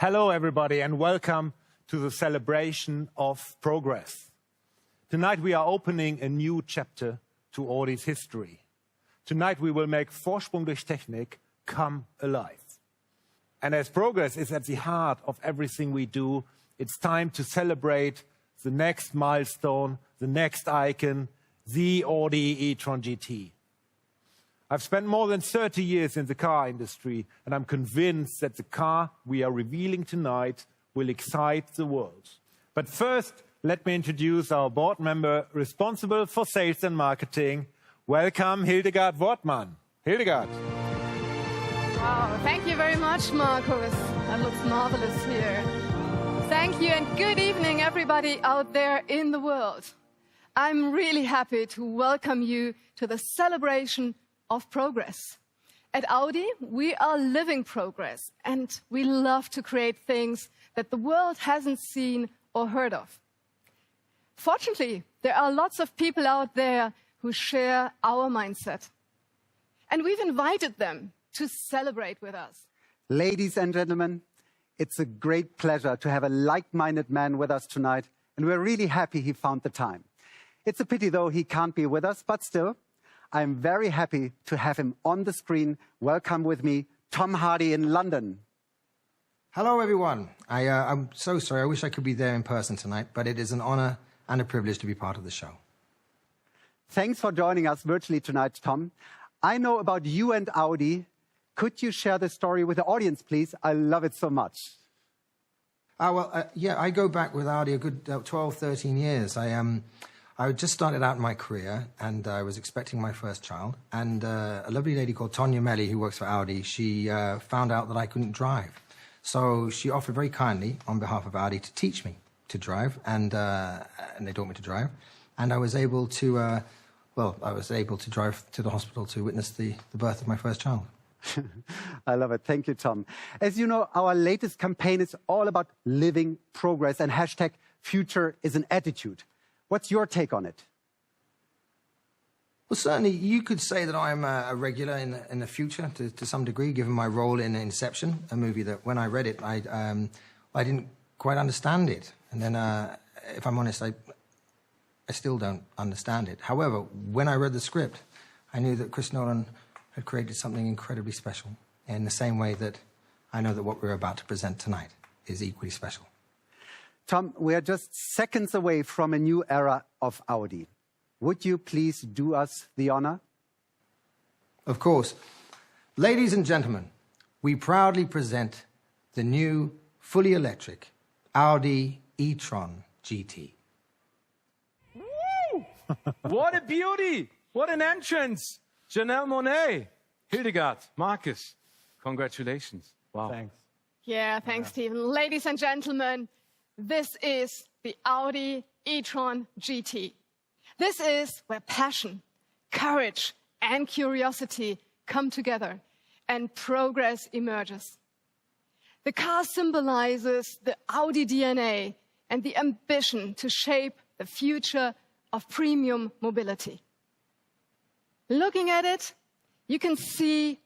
Hello, everybody, and welcome to the celebration of progress. Tonight, we are opening a new chapter to Audi's history. Tonight, we will make Vorsprung durch Technik come alive. And as progress is at the heart of everything we do, it's time to celebrate the next milestone, the next icon, the Audi e-tron GT. I've spent more than 30 years in the car industry, and I'm convinced that the car we are revealing tonight will excite the world. But first, let me introduce our board member responsible for sales and marketing. Welcome, Hildegard Wortmann. Hildegard. Wow, thank you very much, Markus. That looks marvelous here. Thank you, and good evening, everybody out there in the world. I'm really happy to welcome you to the celebration of progress. At Audi, we are living progress, and we love to create things that the world hasn't seen or heard of. Fortunately, there are lots of people out there who share our mindset, and we've invited them to celebrate with us. Ladies and gentlemen, it's a great pleasure to have a like-minded man with us tonight, and we're really happy he found the time. It's a pity, though, he can't be with us, but still, I'm very happy to have him on the screen. Welcome with me, Tom Hardy in London. Hello, everyone. I'm so sorry. I wish I could be there in person tonight, but it is an honor and a privilege to be part of the show. Thanks for joining us virtually tonight, Tom. I know about you and Audi. Could you share the story with the audience, please? I love it so much. Yeah, I go back with Audi a good 12, 13 years. I just started out my career, and I was expecting my first child. And a lovely lady called Tonya Melli, who works for Audi, she found out that I couldn't drive. So she offered very kindly, on behalf of Audi, to teach me to drive, and they taught me to drive. And I was able to, I was able to drive to the hospital to witness the birth of my first child. I love it. Thank you, Tom. As you know, our latest campaign is all about living progress, and hashtag future is an attitude. What's your take on it? Well, certainly you could say that I'm a regular in the future to some degree, given my role in Inception, a movie that when I read it, I didn't quite understand it. And then, if I'm honest, I still don't understand it. However, when I read the script, I knew that Chris Nolan had created something incredibly special, in the same way that I know that what we're about to present tonight is equally special. Tom, we are just seconds away from a new era of Audi. Would you please do us the honor? Of course. Ladies and gentlemen, we proudly present the new, fully electric Audi e-tron GT. Woo! What a beauty! What an entrance! Janelle Monáe, Hildegard, Markus, congratulations. Wow. Thanks. Yeah, thanks, Stephen. Ladies and gentlemen, this is the Audi e-tron GT. This is where passion, courage, and curiosity come together and progress emerges. The car symbolizes the Audi DNA and the ambition to shape the future of premium mobility. Looking at it, you can see,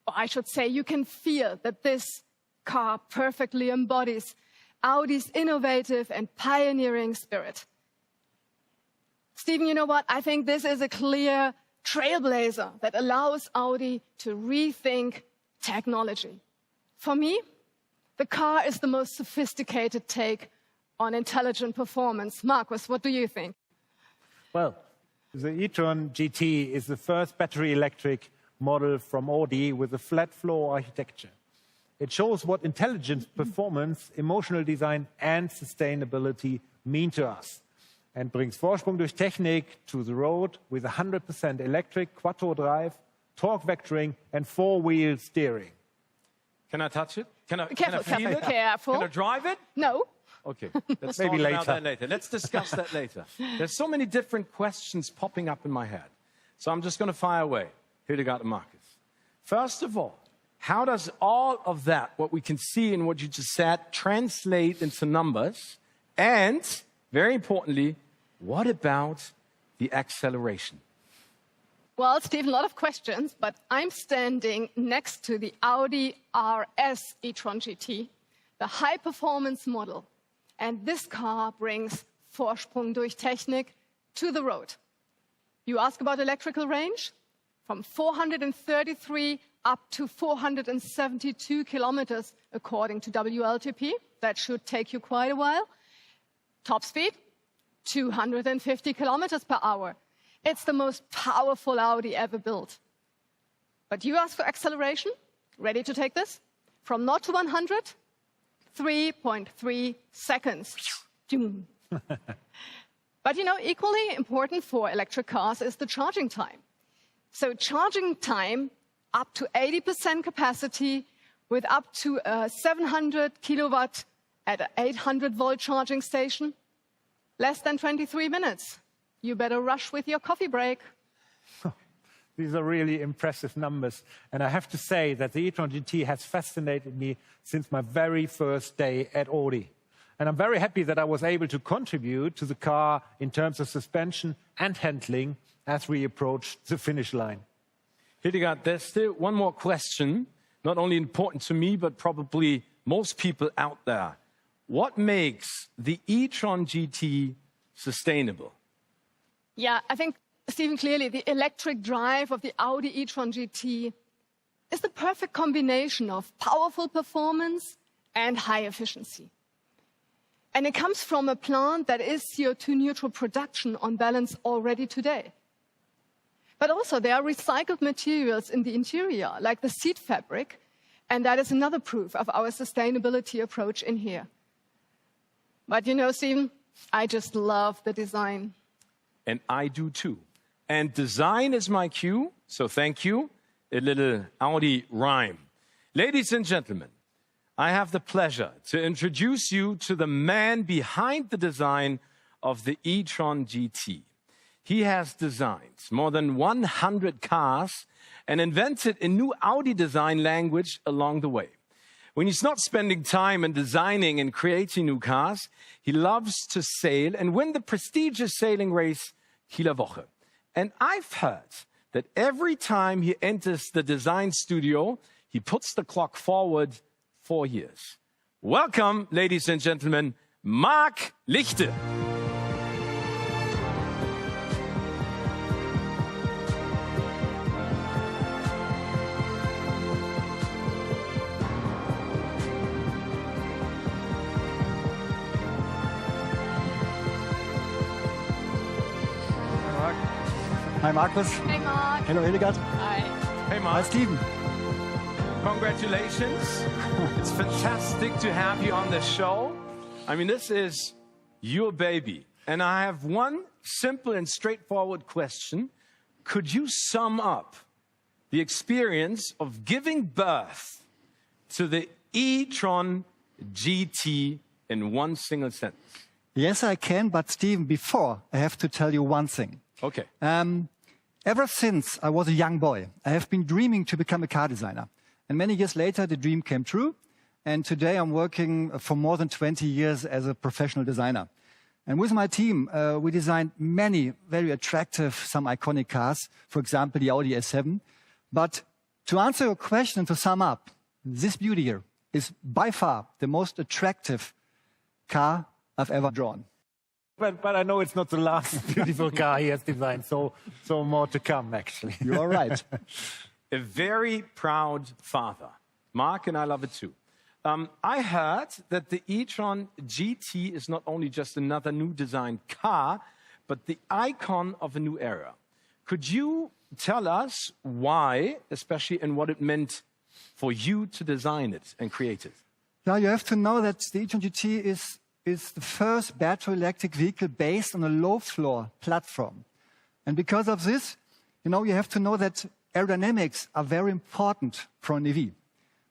or I should say, you can feel that this car perfectly embodies Audi's innovative and pioneering spirit. Stephen, you know what? I think this is a clear trailblazer that allows Audi to rethink technology. For me, the car is the most sophisticated take on intelligent performance. Markus, what do you think? Well, the e-tron GT is the first battery electric model from Audi with a flat floor architecture. It shows what intelligent performance, emotional design, and sustainability mean to us, and brings Vorsprung durch Technik to the road with 100% electric quattro drive, torque vectoring, and four-wheel steering. Can I touch it? Can I Careful, feel it? careful. Can I drive it? No. Okay, let's Maybe talk about later. that later. Let's discuss that later. There's so many different questions popping up in my head. So I'm just going to fire away. Hildegard and Markus. First of all, how does all of that, what we can see in what you just said, translate into numbers? And, very importantly, what about the acceleration? Well, Steve, a lot of questions, but I'm standing next to the Audi RS e-tron GT. the high-performance model. And this car brings Vorsprung durch Technik to the road. You ask about electrical range? From 433 up to 472 kilometers, according to WLTP. That should take you quite a while. Top speed, 250 kilometers per hour. It's the most powerful Audi ever built. But you ask for acceleration? Ready to take this? From 0 to 100, 3.3 seconds. But you know, equally important for electric cars is the charging time. So charging time up to 80% capacity with up to 700 kilowatt at an 800 volt charging station. Less than 23 minutes. You better rush with your coffee break. These are really impressive numbers. And I have to say that the e-tron GT has fascinated me since my very first day at Audi. And I'm very happy that I was able to contribute to the car in terms of suspension and handling as we approached the finish line. Hildegard, there's still one more question, not only important to me, but probably most people out there. What makes the e-tron GT sustainable? Yeah, I think, Stephen, clearly the electric drive of the Audi e-tron GT is the perfect combination of powerful performance and high efficiency. And it comes from a plant that is CO2 neutral production on balance already today. But also there are recycled materials in the interior, like the seat fabric, and that is another proof of our sustainability approach in here. But you know, Stephen, I just love the design. And I do too. And design is my cue, so thank you. A little Audi rhyme. Ladies and gentlemen, I have the pleasure to introduce you to the man behind the design of the e-tron GT. He has designed more than 100 cars and invented a new Audi design language along the way. When he's not spending time in designing and creating new cars, he loves to sail and win the prestigious sailing race Kieler Woche. And I've heard that every time he enters the design studio, he puts the clock forward 4 years. Welcome, ladies and gentlemen, Marc Lichte. Hi, Markus. Hey, Mark. Hello, Hildegard. Hi. Hey, Hi, Marc. Steven. Congratulations. It's fantastic to have you on the show. I mean, this is your baby. And I have one simple and straightforward question. Could you sum up the experience of giving birth to the e-tron GT in one single sentence? Yes, I can, but Steven, before, I have to tell you one thing. Okay. Ever since I was a young boy, I have been dreaming to become a car designer. And many years later, the dream came true. And today I'm working for more than 20 years as a professional designer. And with my team, we designed many very attractive, some iconic cars, for example, the Audi S7. But to answer your question and to sum up, this beauty here is by far the most attractive car I've ever drawn. But I know it's not the last beautiful car he has designed, so more to come, actually. You are right. A very proud father. Marc and I love it too. I heard that the e-tron GT is not only just another new designed car, but the icon of a new era. Could you tell us why, especially, and what it meant for you to design it and create it? Now, you have to know that the e-tron GT is the first battery electric vehicle based on a low-floor platform. And because of this, you have to know that aerodynamics are very important for an EV,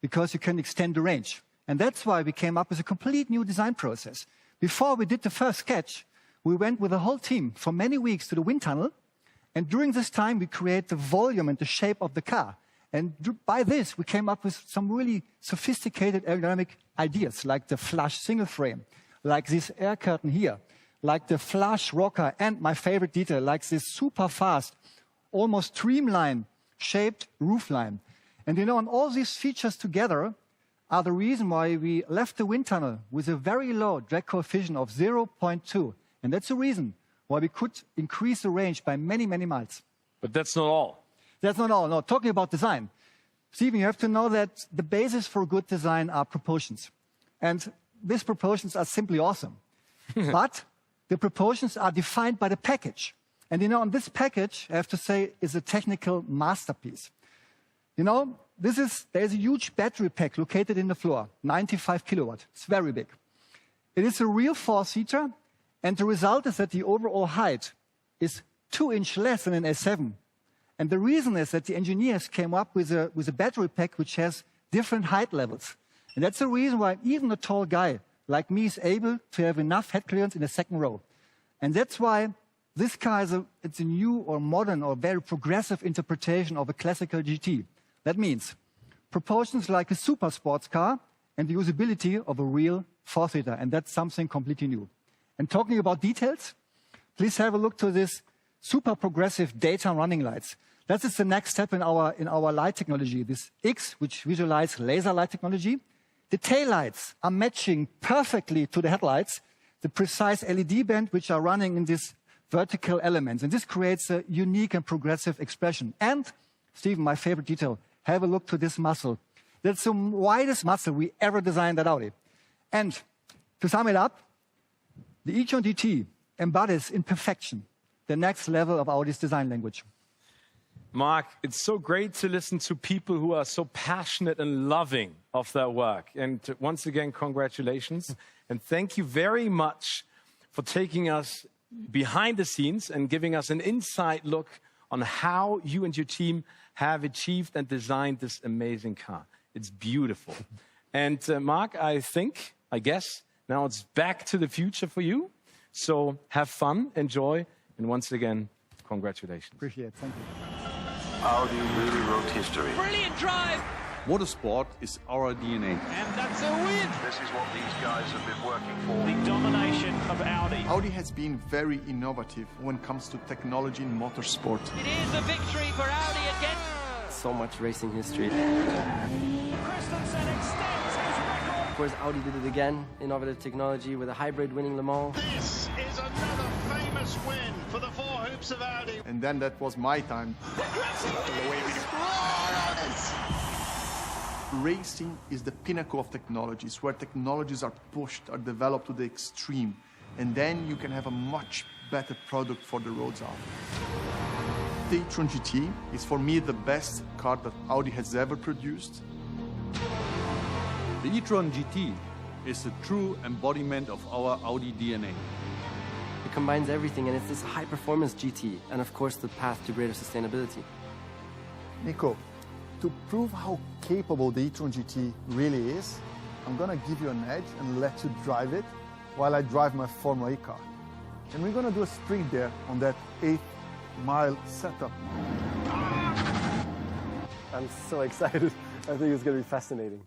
because you can extend the range. And that's why we came up with a complete new design process. Before we did the first sketch, we went with the whole team for many weeks to the wind tunnel. And during this time, we created the volume and the shape of the car. And by this, we came up with some really sophisticated aerodynamic ideas, like the flush single frame, like this air curtain here, like the flush rocker, and my favorite detail, like this super fast, almost streamline shaped roofline. And on all these features together, are the reason why we left the wind tunnel with a very low drag coefficient of 0.2. And that's the reason why we could increase the range by many, many miles. But that's not all. That's not all. No, talking about design. Stephen, you have to know that the basis for good design are proportions. And these proportions are simply awesome. But the proportions are defined by the package. And you know, on this package, I have to say, is a technical masterpiece. You know, there's a huge battery pack located in the floor, 95 kilowatt. It's very big. It is a real four-seater, and the result is that the overall height is 2 inches less than an S7. And the reason is that the engineers came up with a battery pack which has different height levels. And that's the reason why even a tall guy like me is able to have enough head clearance in the second row. And that's why this car it's a new or modern or very progressive interpretation of a classical GT. That means proportions like a super sports car and the usability of a real four-seater. And that's something completely new. And talking about details, please have a look to this super progressive daytime running lights. That is the next step in our light technology, this X, which visualizes laser light technology. The taillights are matching perfectly to the headlights, the precise LED band, which are running in these vertical elements. And this creates a unique and progressive expression. And, Stephen, my favorite detail, have a look to this muzzle. That's the widest muzzle we ever designed at Audi. And to sum it up, the e-tron GT embodies in perfection the next level of Audi's design language. Mark, it's so great to listen to people who are so passionate and loving of their work. And once again, congratulations. And thank you very much for taking us behind the scenes and giving us an inside look on how you and your team have achieved and designed this amazing car. It's beautiful. And Mark, I guess, now it's back to the future for you. So have fun, enjoy, and once again, congratulations. Appreciate it. Thank you. Audi really wrote history. Brilliant drive! Motorsport is our DNA. And that's a win! This is what these guys have been working for. The domination of Audi. Audi has been very innovative when it comes to technology in motorsport. It is a victory for Audi again. So much racing history. Christensen extends his record. Of course, Audi did it again. Innovative technology with a hybrid winning Le Mans. This is another famous win for the four hoops of Audi. And then that was my time. Racing is the pinnacle of technologies, where technologies are pushed, are developed to the extreme. And then you can have a much better product for the roads after. The e-tron GT is for me the best car that Audi has ever produced. The e-tron GT is the true embodiment of our Audi DNA. It combines everything, and it's this high-performance GT, and of course the path to greater sustainability. Nico, to prove how capable the e-tron GT really is, I'm gonna give you an edge and let you drive it while I drive my Formula E car. And we're gonna do a sprint there on that 8-mile setup. I'm so excited. I think it's going to be fascinating.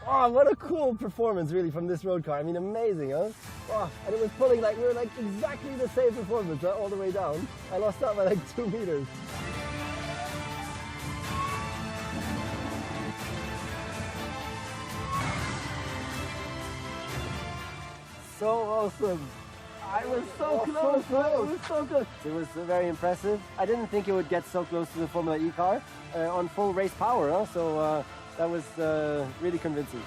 Oh, what a cool performance, really, from this road car. I mean, amazing, huh? Oh, and it was pulling like, we were like exactly the same performance all the way down. I lost out by like 2 meters. So awesome. I was so close. It was so close. It was very impressive. I didn't think it would get so close to the Formula E car on full race power, huh? So that was really convincing.